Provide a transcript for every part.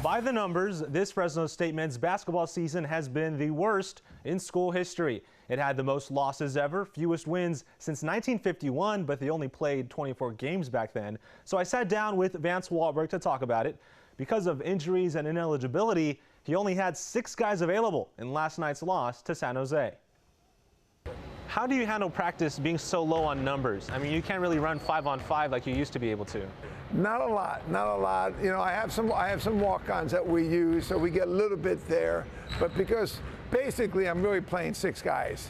By the numbers, this Fresno State men's basketball season has been the worst in school history. It had the most losses ever, fewest wins since 1951, but they only played 24 games back then. So I sat down with Vance Walberg to talk about it. Because of injuries and ineligibility, he only had 6 guys available in last night's loss to San Jose. How do you handle practice being so low on numbers? I mean, you can't really run 5-on-5 like you used to be able to. Not a lot. You know, I have some walk-ons that we use, so we get a little bit there. But because basically I'm really playing 6 guys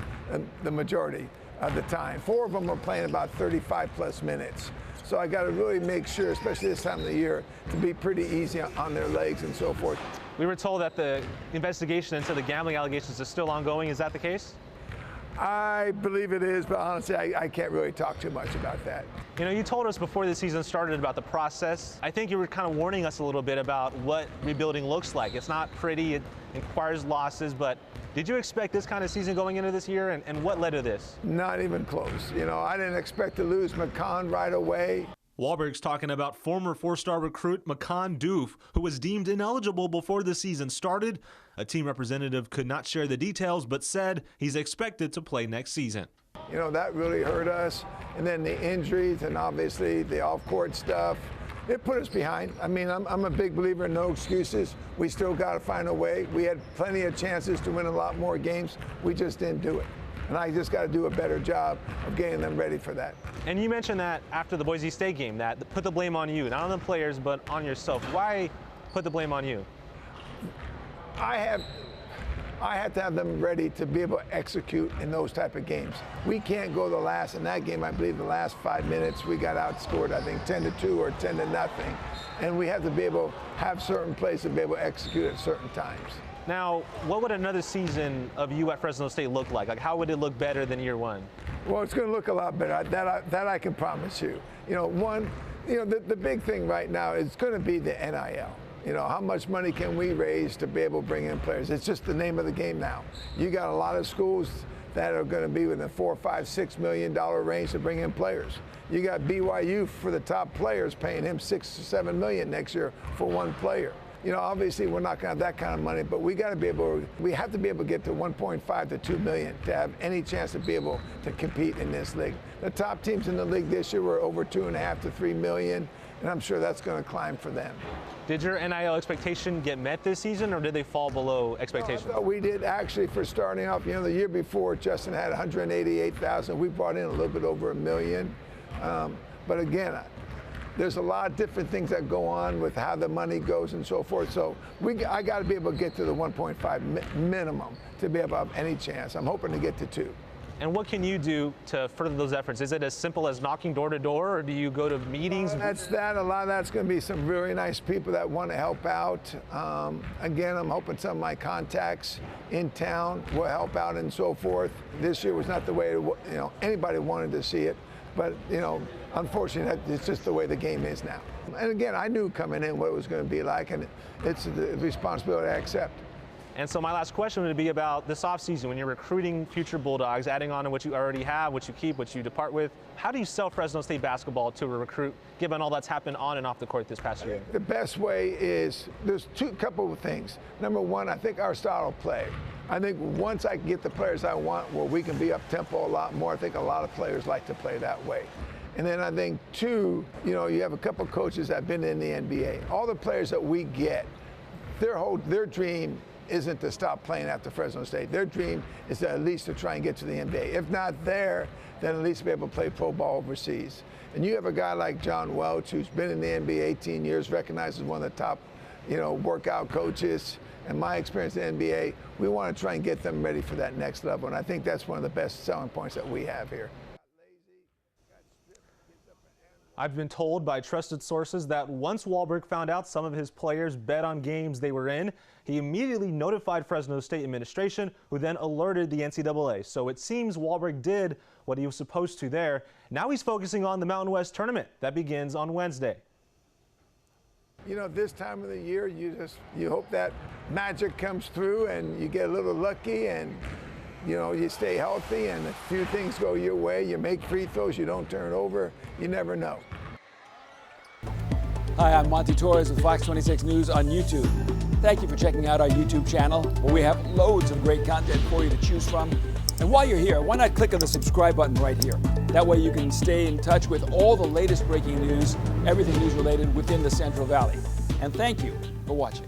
the majority of the time. 4 of them are playing about 35 plus minutes. So I got to really make sure, especially this time of the year, to be pretty easy on their legs and so forth. We were told that the investigation into the gambling allegations is still ongoing. Is that the case? I believe it is, but honestly, I can't really talk too much about that. You know, you told us before the season started about the process. I think you were kind of warning us a little bit about what rebuilding looks like. It's not pretty, it requires losses, but did you expect this kind of season going into this year, and what led to this? Not even close. You know, I didn't expect to lose McCon right away. Walberg's talking about former 4-star recruit McCon Doof, who was deemed ineligible before the season started. A team representative could not share the details, but said he's expected to play next season. You know, that really hurt us. And then the injuries and obviously the off-court stuff, it put us behind. I mean, I'm a big believer in no excuses. We still got to find a way. We had plenty of chances to win a lot more games. We just didn't do it. And I just got to do a better job of getting them ready for that. And you mentioned that after the Boise State game, that put the blame on you, not on the players, but on yourself. Why put the blame on you? I have to have them ready to be able to execute in those type of games. We can't go in that game, I believe the last 5 minutes we got outscored, I think 10-2 or 10-0. And we have to be able to have certain plays to be able to execute at certain times. Now, what would another season of you at Fresno State look like? Like, how would it look better than year one? Well, it's going to look a lot better. That I can promise you. You know, the big thing right now is going to be the NIL. You know, how much money can we raise to be able to bring in players? It's just the name of the game now. You got a lot of schools that are going to be within $4, $5, $6 million range to bring in players. You got BYU for the top players paying him $6 to $7 million next year for one player. You know, obviously we're not going to have that kind of money, but we have to be able to get to 1.5 to 2 million to have any chance to be able to compete in this league. The top teams in the league this year were over 2.5 to 3 million, and I'm sure that's going to climb for them. Did your NIL expectation get met this season, or did they fall below expectations? No, we did actually for starting off. You know, the year before, Justin had 188,000. We brought in a little bit over $1 million. But again, there's a lot of different things that go on with how the money goes and so forth. So I got to be able to get to the 1.5 minimum to be able to have any chance. I'm hoping to get to 2. And what can you do to further those efforts? Is it as simple as knocking door to door, or do you go to meetings? That's that. A lot of that's going to be some really nice people that want to help out. Again, I'm hoping some of my contacts in town will help out and so forth. This year was not the way anybody wanted to see it, but unfortunately, it's just the way the game is now. And again, I knew coming in what it was going to be like, and it's the responsibility I accept. And so my last question would be about this offseason, when you're recruiting future Bulldogs, adding on to what you already have, what you keep, what you depart with. How do you sell Fresno State basketball to a recruit, given all that's happened on and off the court this past year? The best way is, there's couple of things. Number one, I think our style of play. I think once I get the players I want where we can be up-tempo a lot more, I think a lot of players like to play that way. And then I think, 2, you have a couple of coaches that have been in the NBA. All the players that we get, their dream isn't to stop playing after Fresno State. Their dream is to at least to try and get to the NBA. If not there, then at least be able to play pro ball overseas. And you have a guy like John Welch, who's been in the NBA 18 years, recognized as one of the top, workout coaches. And my experience in the NBA, we want to try and get them ready for that next level. And I think that's one of the best selling points that we have here. I've been told by trusted sources that once Walberg found out some of his players bet on games they were in, he immediately notified Fresno State administration, who then alerted the NCAA. So it seems Walberg did what he was supposed to there. Now he's focusing on the Mountain West tournament that begins on Wednesday. This time of the year, you hope that magic comes through and you get a little lucky and you stay healthy, and a few things go your way. You make free throws, you don't turn over. You never know. Hi, I'm Monty Torres with Fox 26 News on YouTube. Thank you for checking out our YouTube channel, where we have loads of great content for you to choose from. And while you're here, why not click on the subscribe button right here? That way you can stay in touch with all the latest breaking news, everything news related within the Central Valley. And thank you for watching.